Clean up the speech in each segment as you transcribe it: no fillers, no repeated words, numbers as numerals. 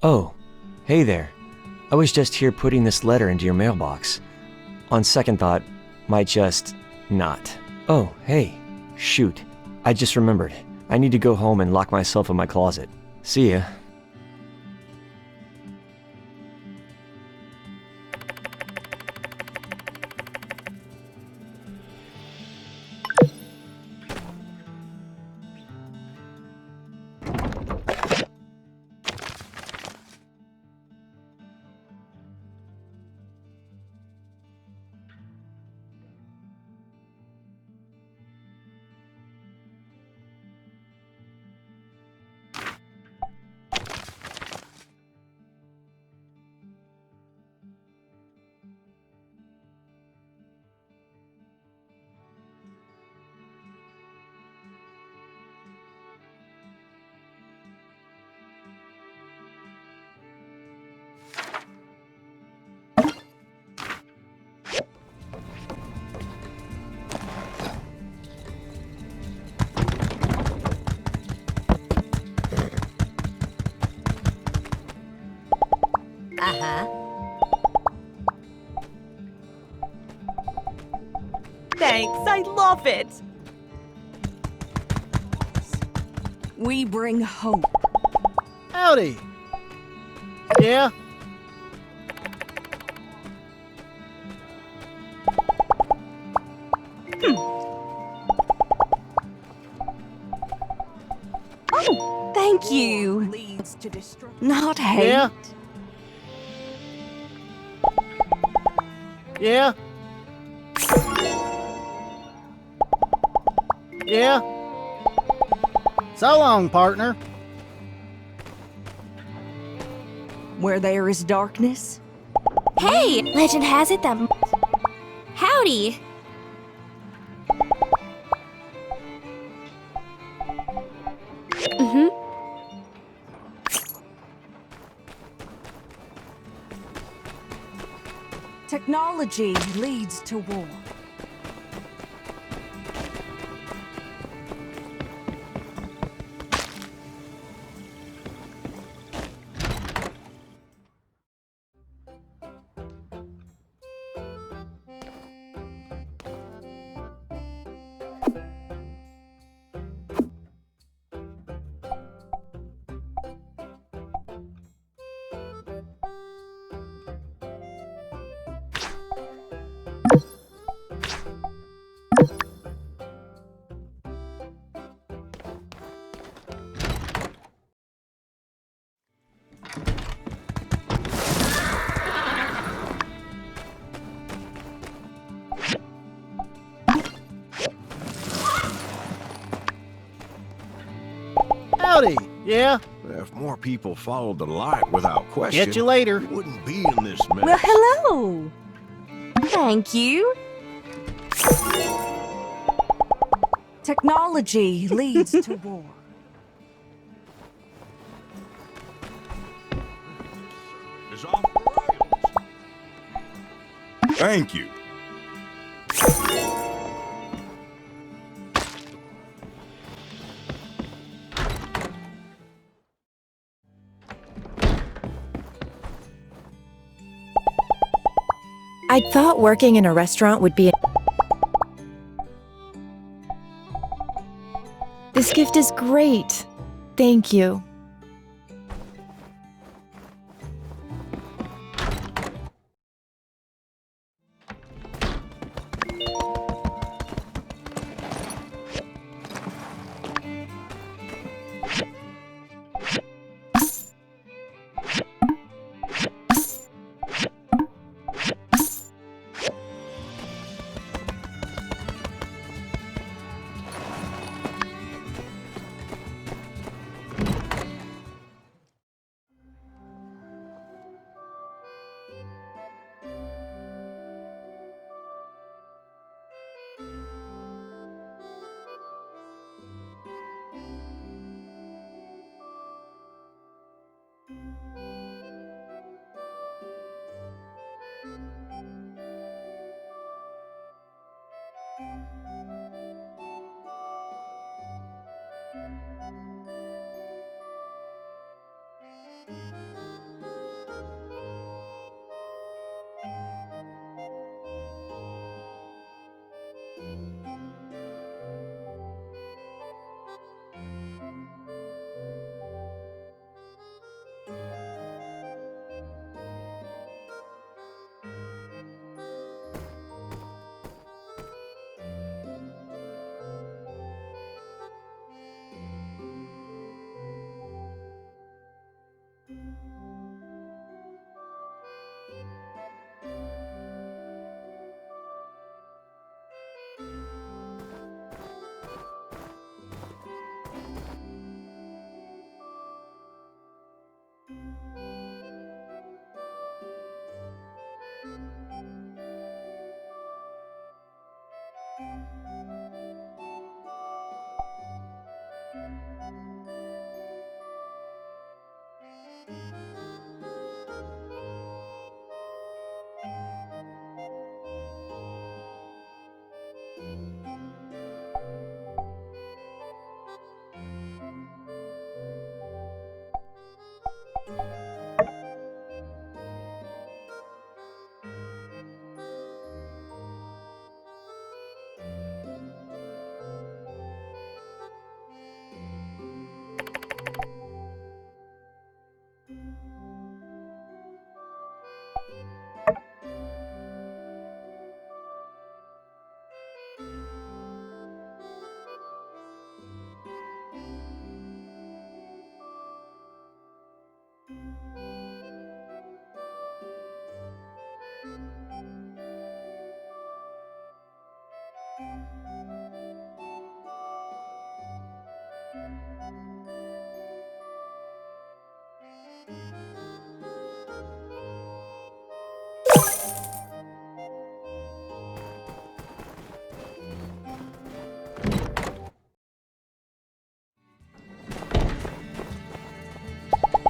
Oh, hey there. I was just here putting this letter into your mailbox. On second thought, might just not. Oh, hey. Shoot. I just remembered. I need to go home and lock myself in my closet. See ya. Thanks, I love it! We bring hope. Howdy. Yeah? Oh, thank you. Leads to destruction. Not hate. Yeah? Yeah? Yeah? So long, partner. Where there is darkness. Hey, legend has it that... Howdy! Technology leads to war. Howdy. Yeah? If more people followed the light without question, Get you later. we wouldn't be in this mess. Well, hello. Thank you. Technology leads to war. It's off the rails. Thank you. I thought working in a restaurant would be... This gift is great. Thank you.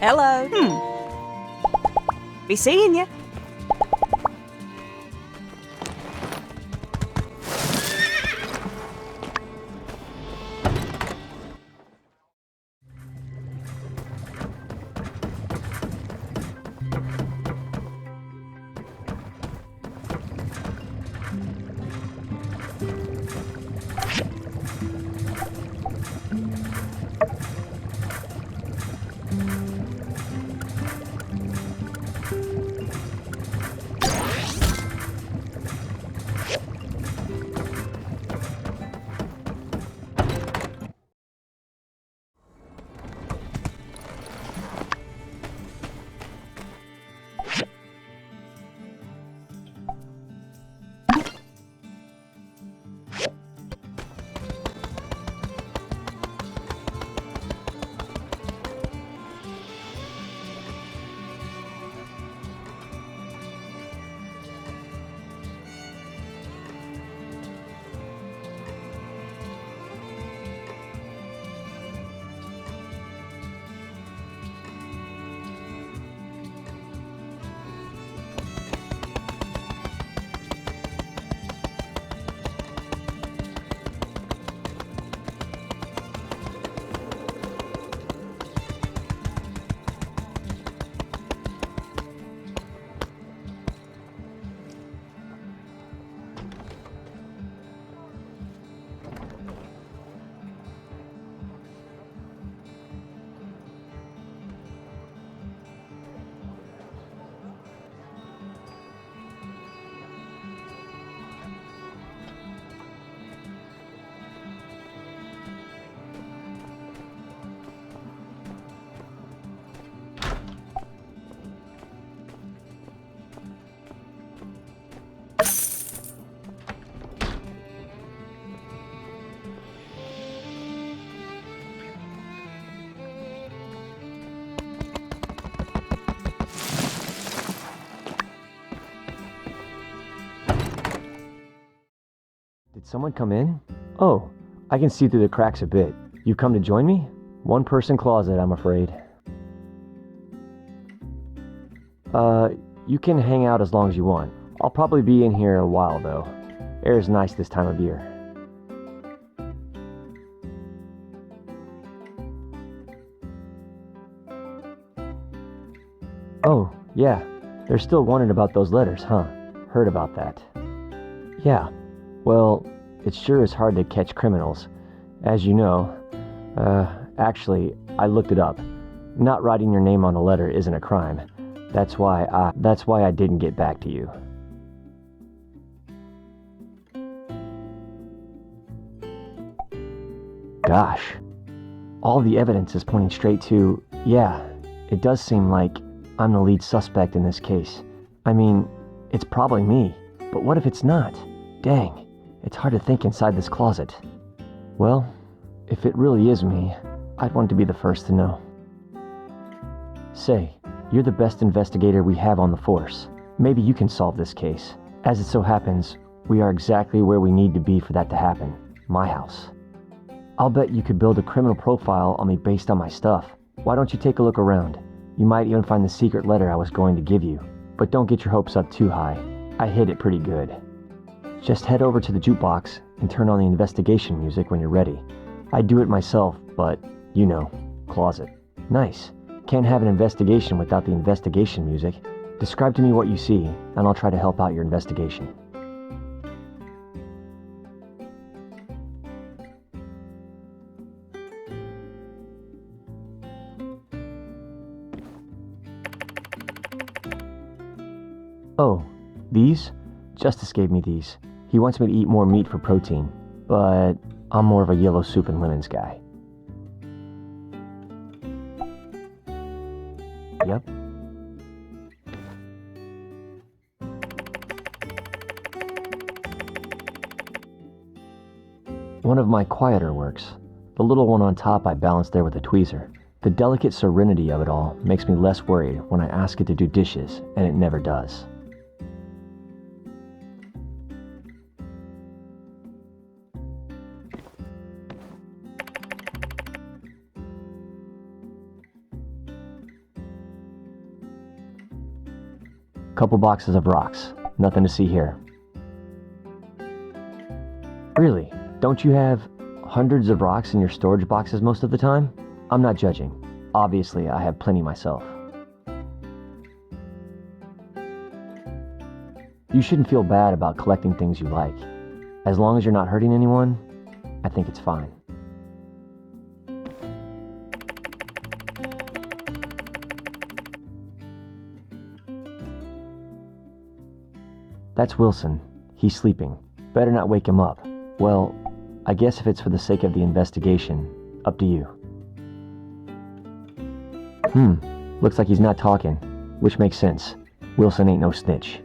Hello. Be seeing you. Did someone come in? Oh, I can see through the cracks a bit. You come to join me? One person closet, I'm afraid. You can hang out as long as you want. I'll probably be in here a while though. Air's nice this time of year. Oh, yeah. They're still wondering about those letters, huh? Heard about that. Yeah. Well, it sure is hard to catch criminals. As you know, actually, I looked it up. Not writing your name on a letter isn't a crime. That's why I didn't get back to you. Gosh. All the evidence is pointing straight to, yeah, it does seem like I'm the lead suspect in this case. I mean, it's probably me, but what if it's not? Dang, it's hard to think inside this closet. Well, if it really is me, I'd want to be the first to know. Say, you're the best investigator we have on the force. Maybe you can solve this case. As it so happens, we are exactly where we need to be for that to happen. My house. I'll bet you could build a criminal profile on me based on my stuff. Why don't you take a look around? You might even find the secret letter I was going to give you. But don't get your hopes up too high. I hid it pretty good. Just head over to the jukebox and turn on the investigation music when you're ready. I'd do it myself, but, you know, closet. Nice. Can't have an investigation without the investigation music. Describe to me what you see, and I'll try to help out your investigation. Oh, these? Justice gave me these. He wants me to eat more meat for protein, but I'm more of a yellow soup and lemons guy. Yep. One of my quieter works. The little one on top I balanced there with a tweezer. The delicate serenity of it all makes me less worried when I ask it to do dishes, and it never does. Couple boxes of rocks. Nothing to see here. Really? Don't you have hundreds of rocks in your storage boxes most of the time? I'm not judging. Obviously, I have plenty myself. You shouldn't feel bad about collecting things you like. As long as you're not hurting anyone, I think it's fine. That's Wilson. He's sleeping. Better not wake him up. Well, I guess if it's for the sake of the investigation, up to you. Looks like he's not talking, which makes sense. Wilson ain't no snitch.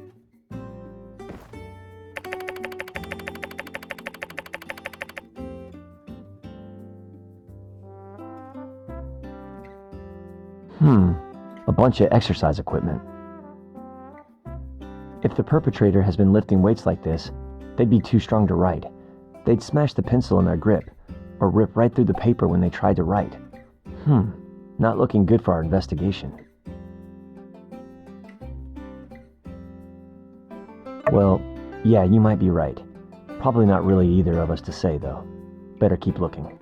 A bunch of exercise equipment. If the perpetrator has been lifting weights like this, they'd be too strong to write. They'd smash the pencil in their grip, or rip right through the paper when they tried to write. Not looking good for our investigation. Well, yeah, you might be right. Probably not really either of us to say, though. Better keep looking.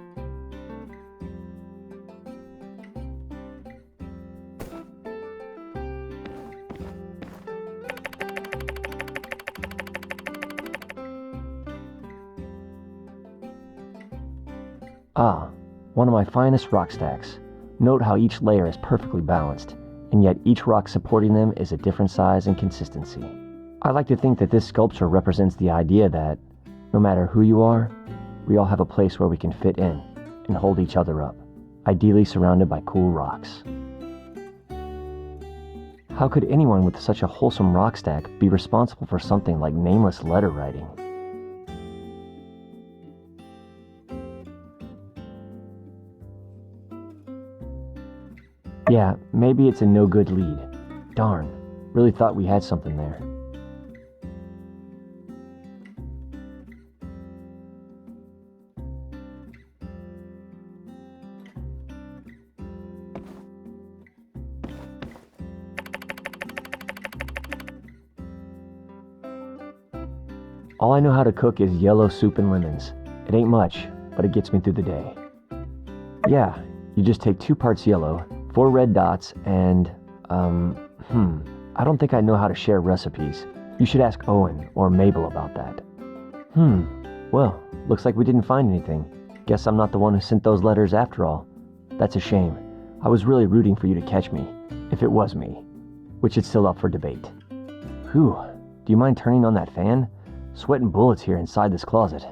Ah, one of my finest rock stacks. Note how each layer is perfectly balanced, and yet each rock supporting them is a different size and consistency. I like to think that this sculpture represents the idea that, no matter who you are, we all have a place where we can fit in and hold each other up, ideally surrounded by cool rocks. How could anyone with such a wholesome rock stack be responsible for something like nameless letter writing? Yeah, maybe it's a no good lead. Darn, really thought we had something there. All I know how to cook is yellow soup and lemons. It ain't much, but it gets me through the day. Yeah, you just take 2 parts yellow, 4 red dots, and, I don't think I know how to share recipes. You should ask Owen or Mabel about that. Well, looks like we didn't find anything. Guess I'm not the one who sent those letters after all. That's a shame. I was really rooting for you to catch me, if it was me, which is still up for debate. Whew, do you mind turning on that fan? Sweating bullets here inside this closet.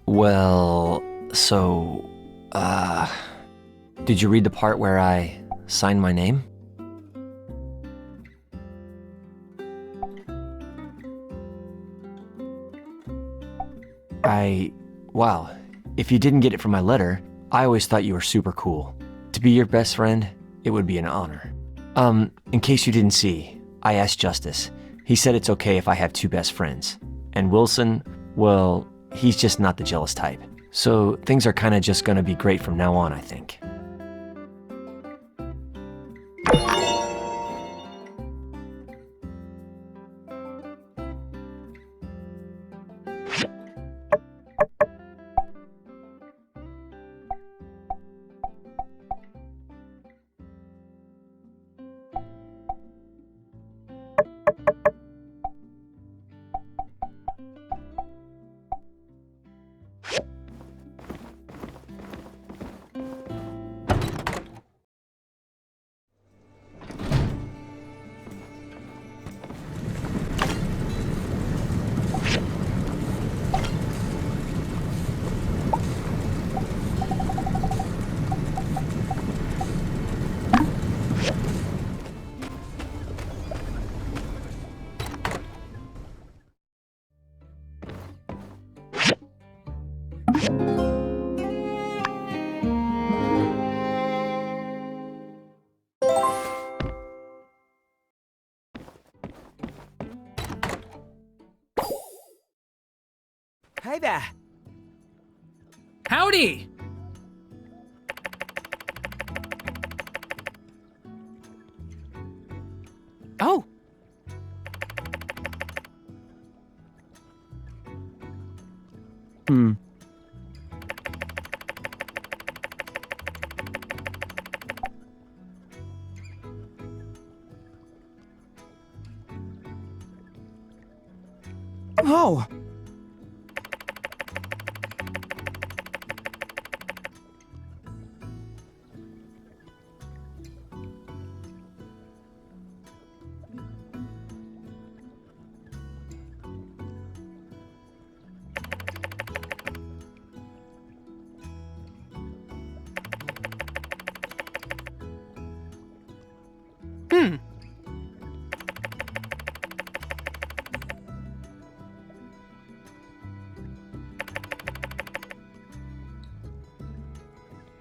Well, so, did you read the part where I signed my name? Wow, if you didn't get it from my letter, I always thought you were super cool. To be your best friend, it would be an honor. In case you didn't see, I asked Justice. He said it's okay if I have two best friends. And Wilson, well, he's just not the jealous type. So things are kinda just gonna be great from now on, I think. Hey there. Howdy! Oh. Oh.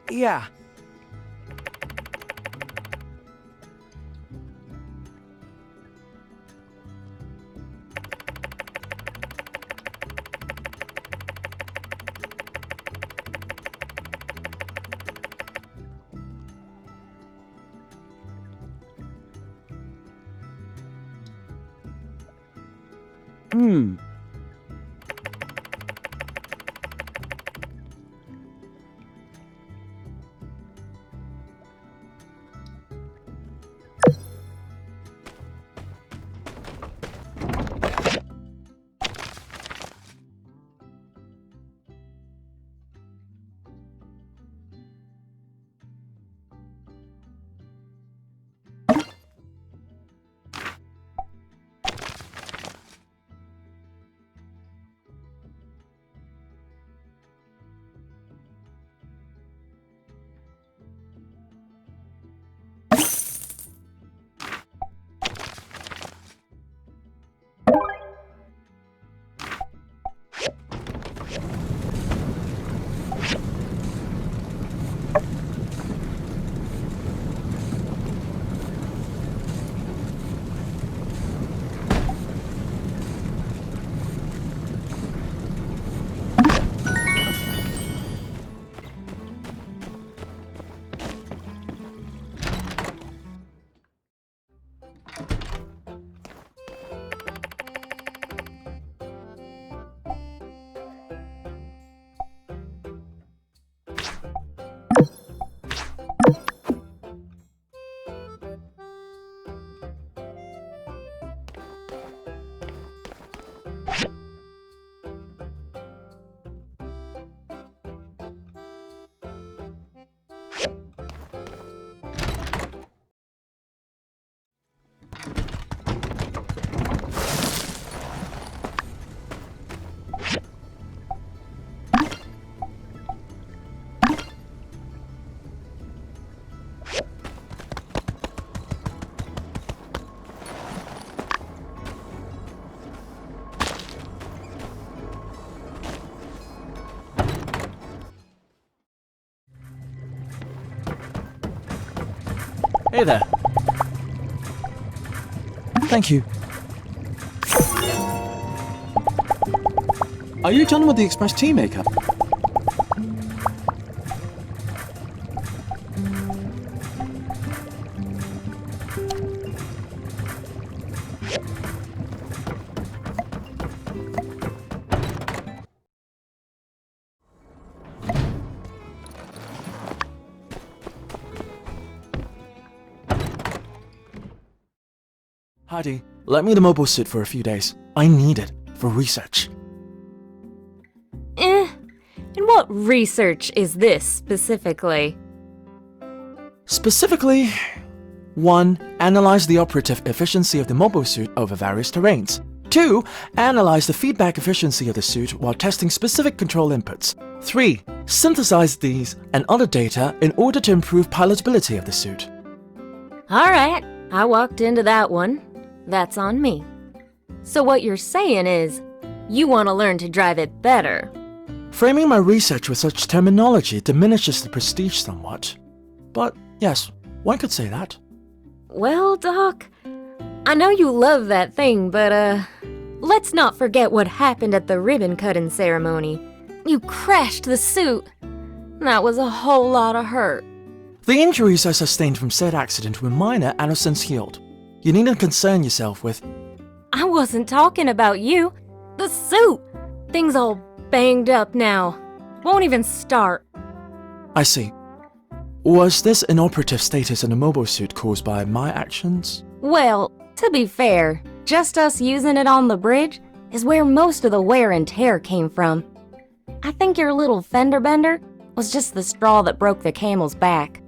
Yeah. Hey there. Thank you. Are you done with the express tea maker? Heidi, let me the mobile suit for a few days. I need it for research. And what research is this specifically? Specifically, 1. Analyze the operative efficiency of the mobile suit over various terrains. 2. Analyze the feedback efficiency of the suit while testing specific control inputs. 3. Synthesize these and other data in order to improve pilotability of the suit. Alright, I walked into that one. That's on me. So what you're saying is, you want to learn to drive it better. Framing my research with such terminology diminishes the prestige somewhat. But yes, one could say that. Well, Doc, I know you love that thing, but let's not forget what happened at the ribbon-cutting ceremony. You crashed the suit. That was a whole lot of hurt. The injuries I sustained from said accident were minor and have since healed. You needn't concern yourself with... I wasn't talking about you. The suit! Thing's all banged up now. Won't even start. I see. Was this inoperative status in the mobile suit caused by my actions? Well, to be fair, just us using it on the bridge is where most of the wear and tear came from. I think your little fender bender was just the straw that broke the camel's back.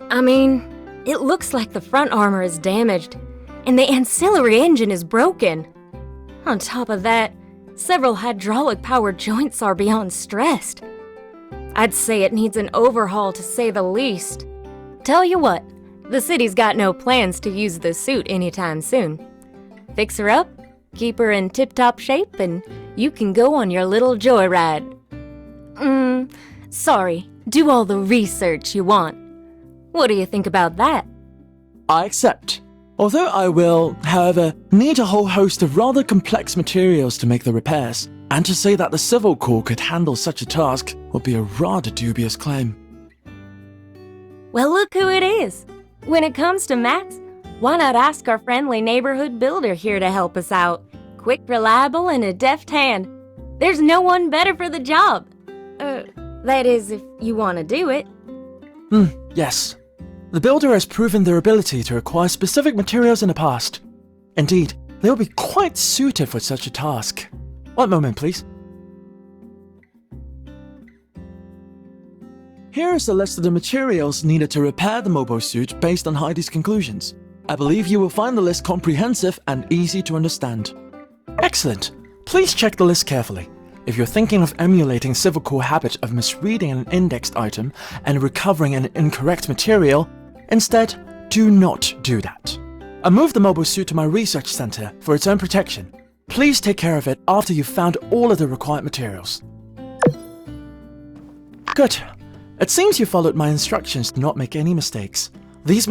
I mean, it looks like the front armor is damaged, and the ancillary engine is broken. On top of that, several hydraulic-powered joints are beyond stressed. I'd say it needs an overhaul to say the least. Tell you what, the city's got no plans to use the suit anytime soon. Fix her up, keep her in tip-top shape, and you can go on your little joyride. Sorry, do all the research you want. What do you think about that? I accept. Although I will, however, need a whole host of rather complex materials to make the repairs, and to say that the Civil Corps could handle such a task would be a rather dubious claim. Well, look who it is. When it comes to Max, why not ask our friendly neighborhood builder here to help us out? Quick, reliable, and a deft hand. There's no one better for the job. That is, if you want to do it. Yes. The builder has proven their ability to acquire specific materials in the past. Indeed, they will be quite suited for such a task. One moment, please. Here is the list of the materials needed to repair the mobile suit based on Heidi's conclusions. I believe you will find the list comprehensive and easy to understand. Excellent. Please check the list carefully. If you're thinking of emulating Civil Corps habit of misreading an indexed item and recovering an incorrect material, instead, do not do that. I moved the mobile suit to my research center for its own protection. Please take care of it after you've found all of the required materials. Good. It seems you followed my instructions to not make any mistakes. These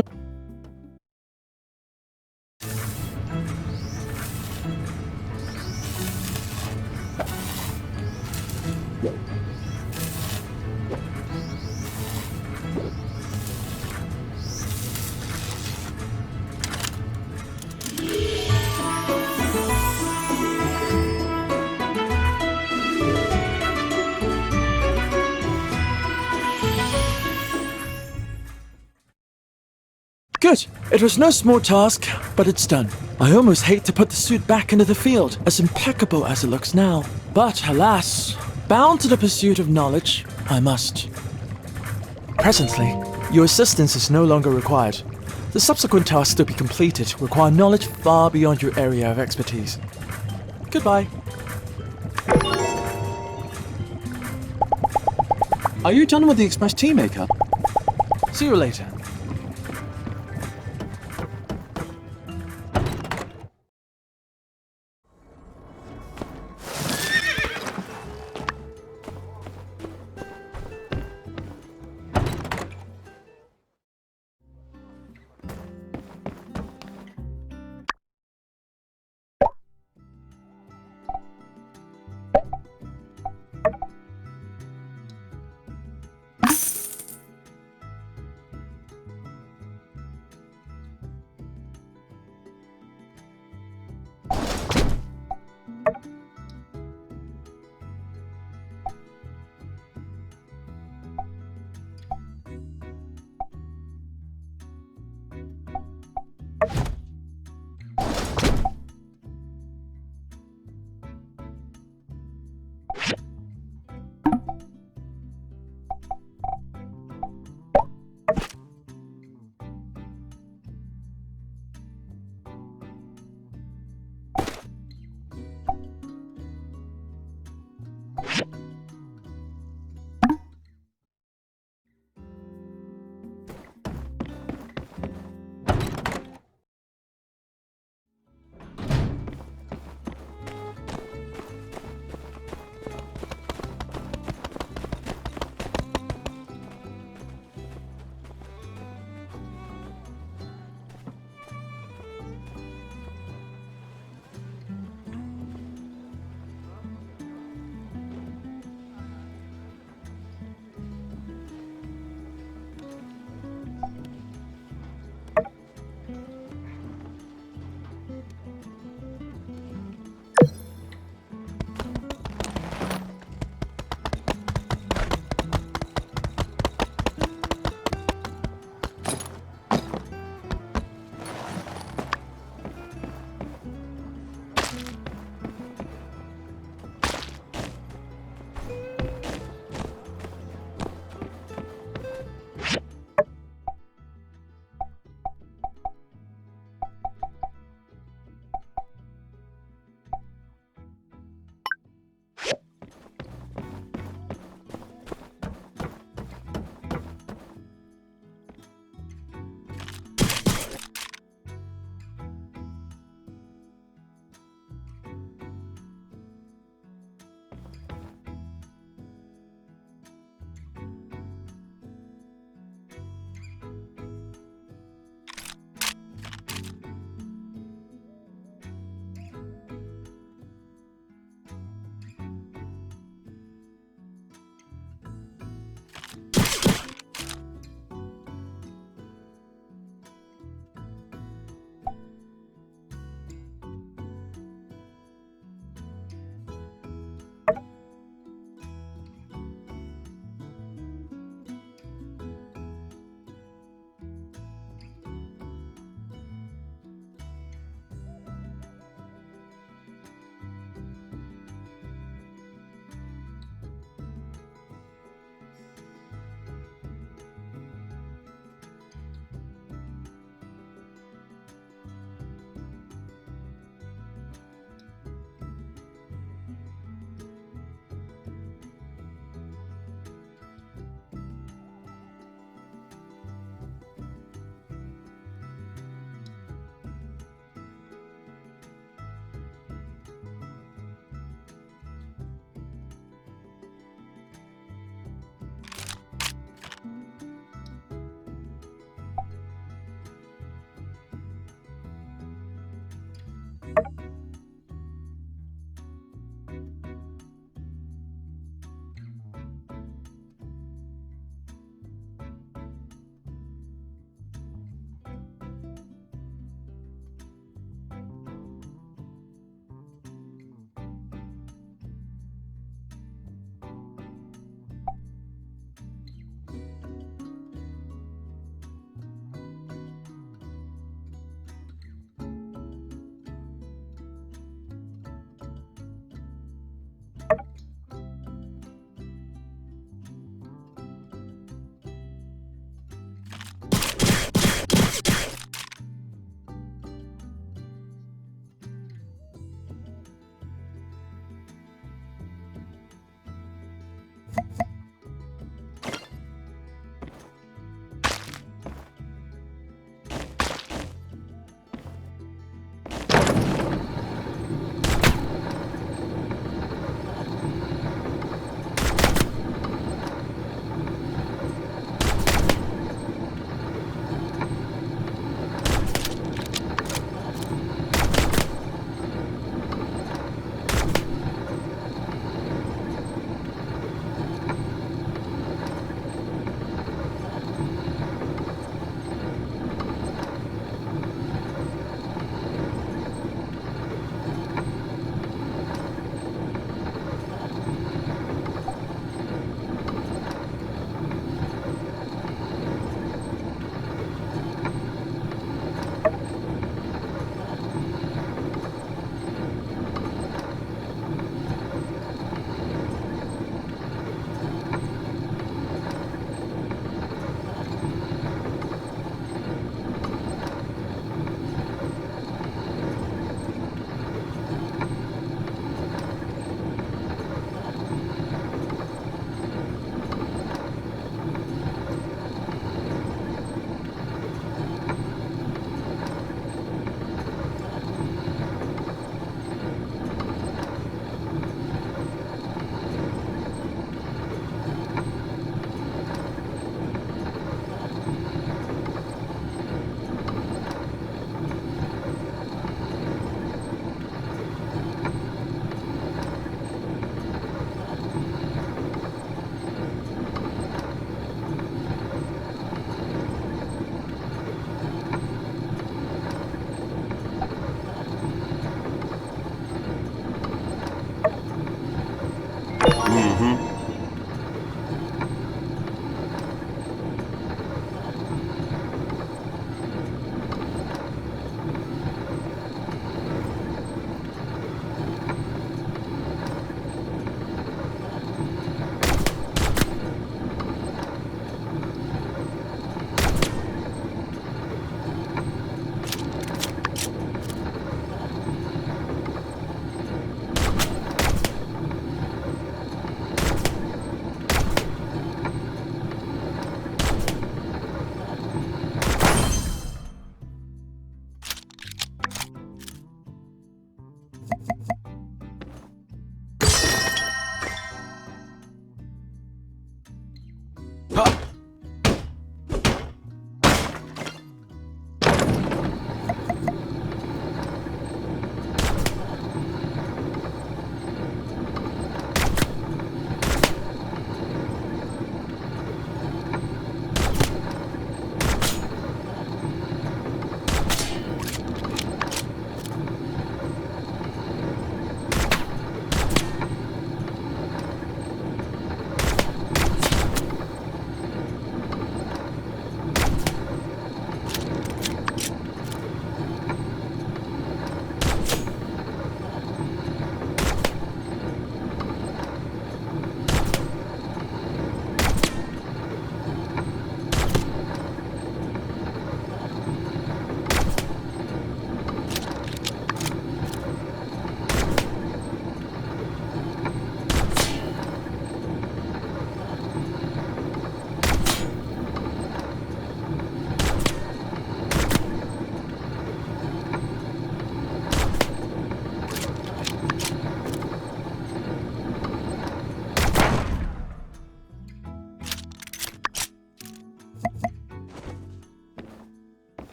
Good. It was no small task, but it's done. I almost hate to put the suit back into the field, as impeccable as it looks now. But alas, bound to the pursuit of knowledge, I must. Presently, your assistance is no longer required. The subsequent tasks to be completed require knowledge far beyond your area of expertise. Goodbye. Are you done with the express tea maker? See you later.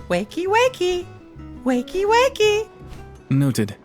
Wakey, wakey! Wakey, wakey! Noted.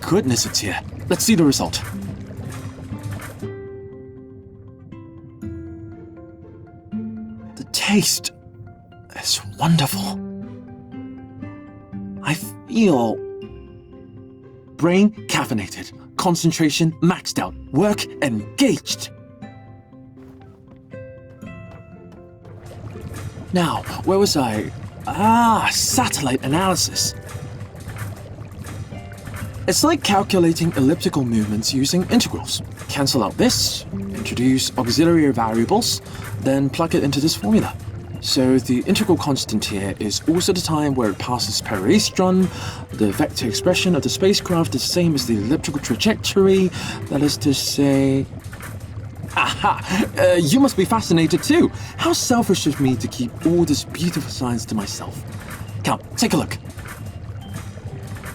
goodness it's here. Let's see the result. The taste is wonderful. I feel brain caffeinated, concentration maxed out, work engaged. Now, where was I? Satellite analysis. It's like calculating elliptical movements using integrals. Cancel out this, introduce auxiliary variables, then plug it into this formula. So the integral constant here is also the time where it passes peristron. The vector expression of the spacecraft is the same as the elliptical trajectory. That is to say... Aha! You must be fascinated too. How selfish of me to keep all this beautiful science to myself. Come, take a look.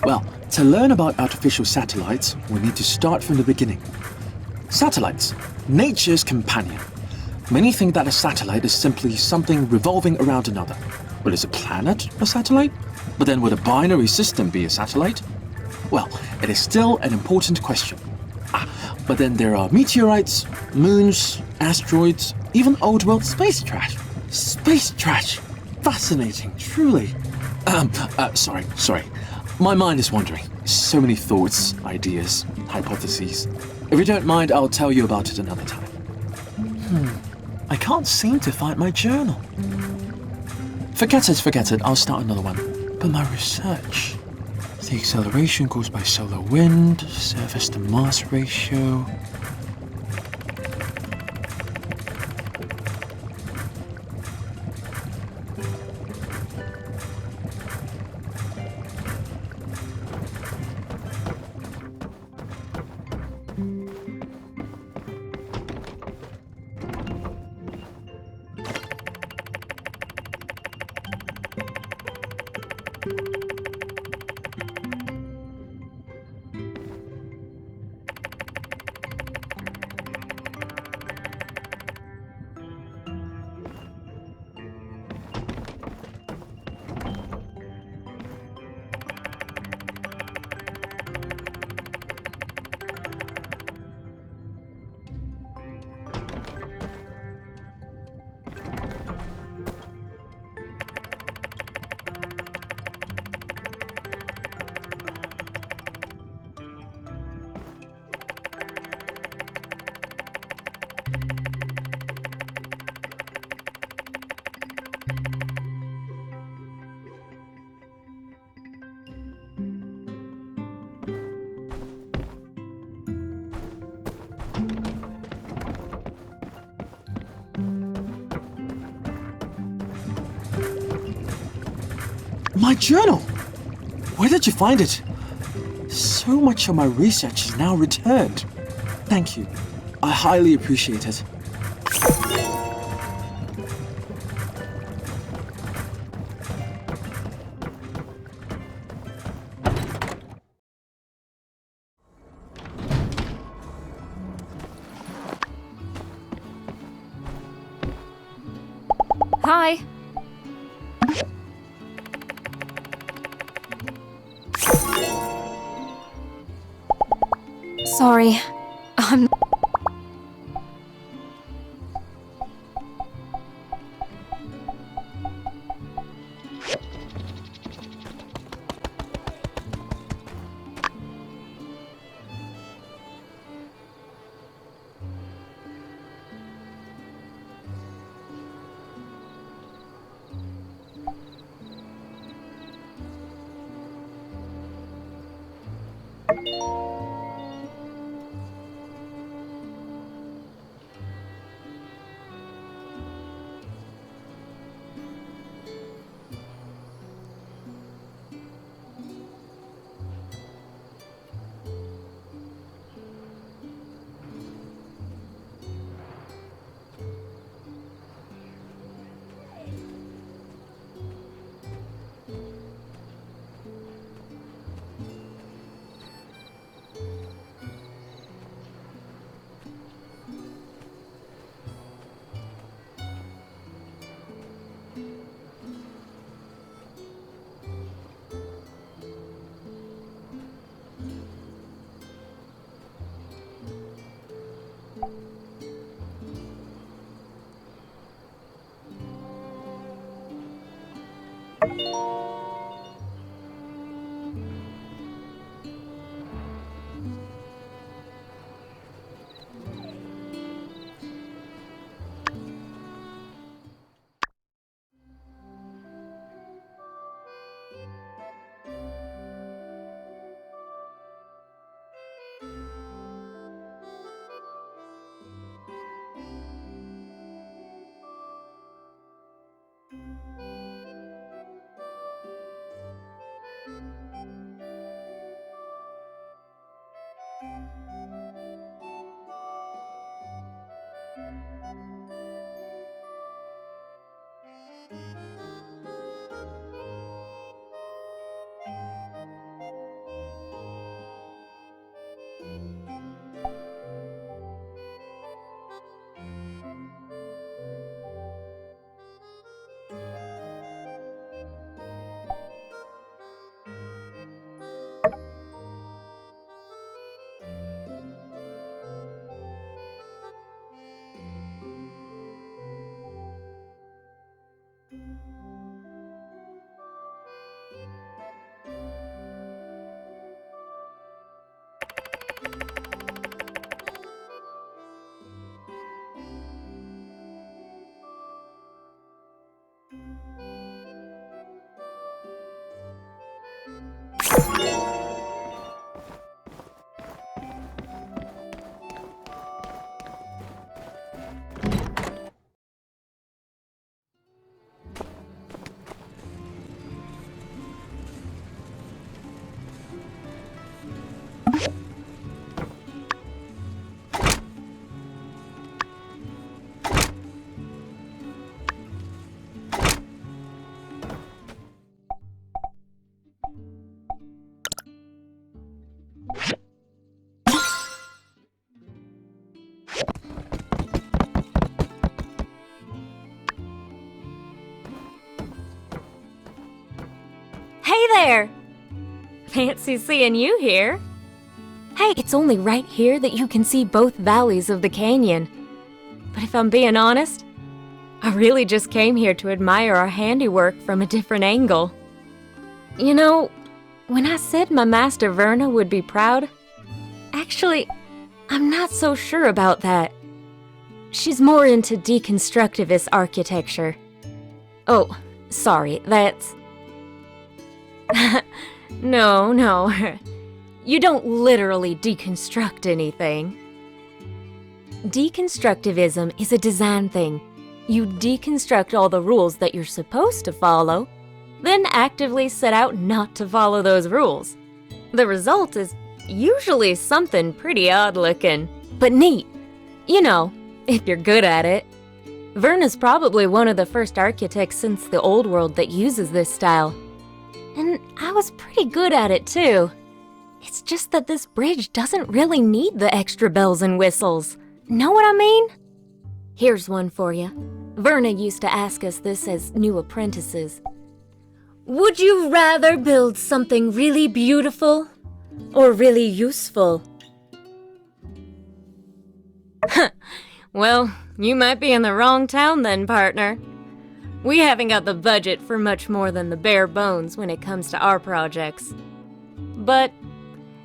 Well, to learn about artificial satellites, we need to start from the beginning. Satellites, nature's companion. Many think that a satellite is simply something revolving around another. But is a planet a satellite? But then would a binary system be a satellite? Well, it is still an important question. But then there are meteorites, moons, asteroids, even old world space trash. Space trash! Fascinating, truly. Sorry. My mind is wandering. So many thoughts, ideas, hypotheses. If you don't mind, I'll tell you about it another time. I can't seem to find my journal. Forget it. I'll start another one. But my research... The acceleration caused by solar wind, surface to mass ratio... My journal! Where did you find it? So much of my research is now returned. Thank you. I highly appreciate it. Hi. Sorry. I'm... there! Fancy seeing you here. Hey, it's only right here that you can see both valleys of the canyon. But if I'm being honest, I really just came here to admire our handiwork from a different angle. You know, when I said my master Verna would be proud, actually, I'm not so sure about that. She's more into deconstructivist architecture. Oh, sorry, that's... No. You don't literally deconstruct anything. Deconstructivism is a design thing. You deconstruct all the rules that you're supposed to follow, then actively set out not to follow those rules. The result is usually something pretty odd-looking, but neat. You know, if you're good at it. Verna's probably one of the first architects since the Old World that uses this style. And I was pretty good at it too. It's just that this bridge doesn't really need the extra bells and whistles. Know what I mean? Here's one for you. Verna used to ask us this as new apprentices. Would you rather build something really beautiful or really useful? Well, you might be in the wrong town then, partner. We haven't got the budget for much more than the bare bones when it comes to our projects. But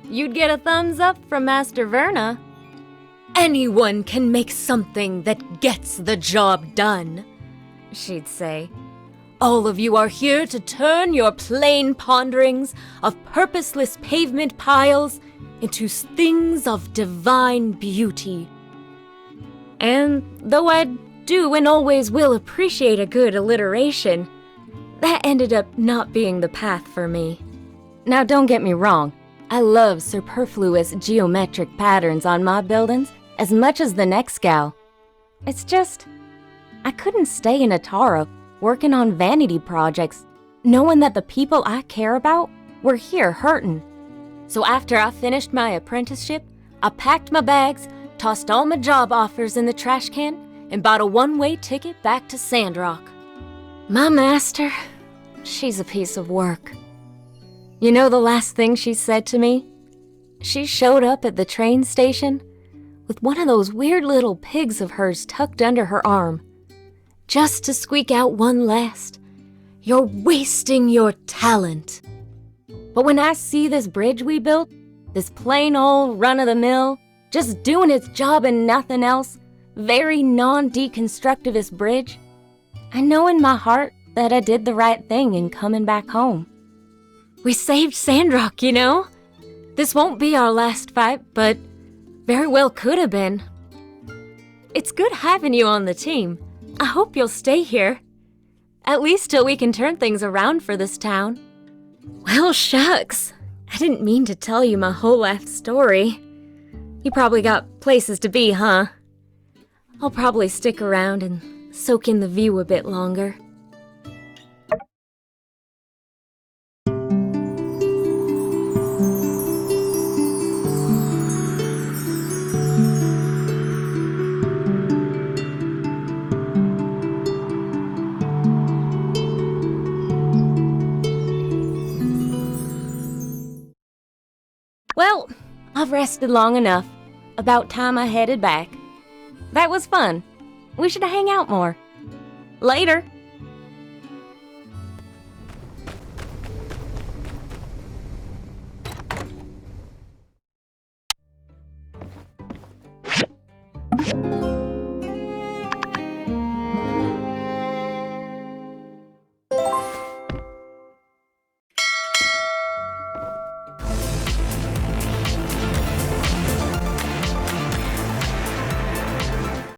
you'd get a thumbs up from Master Verna. Anyone can make something that gets the job done, she'd say. All of you are here to turn your plain ponderings of purposeless pavement piles into things of divine beauty. And though I do and always will appreciate a good alliteration, that ended up not being the path for me. Now don't get me wrong, I love superfluous geometric patterns on my buildings as much as the next gal. It's just, I couldn't stay in Atara working on vanity projects, knowing that the people I care about were here hurting. So after I finished my apprenticeship, I packed my bags, tossed all my job offers in the trash can, and bought a one-way ticket back to Sandrock. My master, she's a piece of work. You know the last thing she said to me? She showed up at the train station with one of those weird little pigs of hers tucked under her arm, just to squeak out one last, "You're wasting your talent." But when I see this bridge we built, this plain old run-of-the-mill, just doing its job and nothing else, very non-deconstructivist bridge, I know in my heart that I did the right thing in coming back home. We saved Sandrock, you know? This won't be our last fight, but very well could have been. It's good having you on the team. I hope you'll stay here. At least till we can turn things around for this town. Well, shucks. I didn't mean to tell you my whole life story. You probably got places to be, huh? I'll probably stick around and soak in the view a bit longer. Well, I've rested long enough. About time I headed back. That was fun. We should hang out more. Later.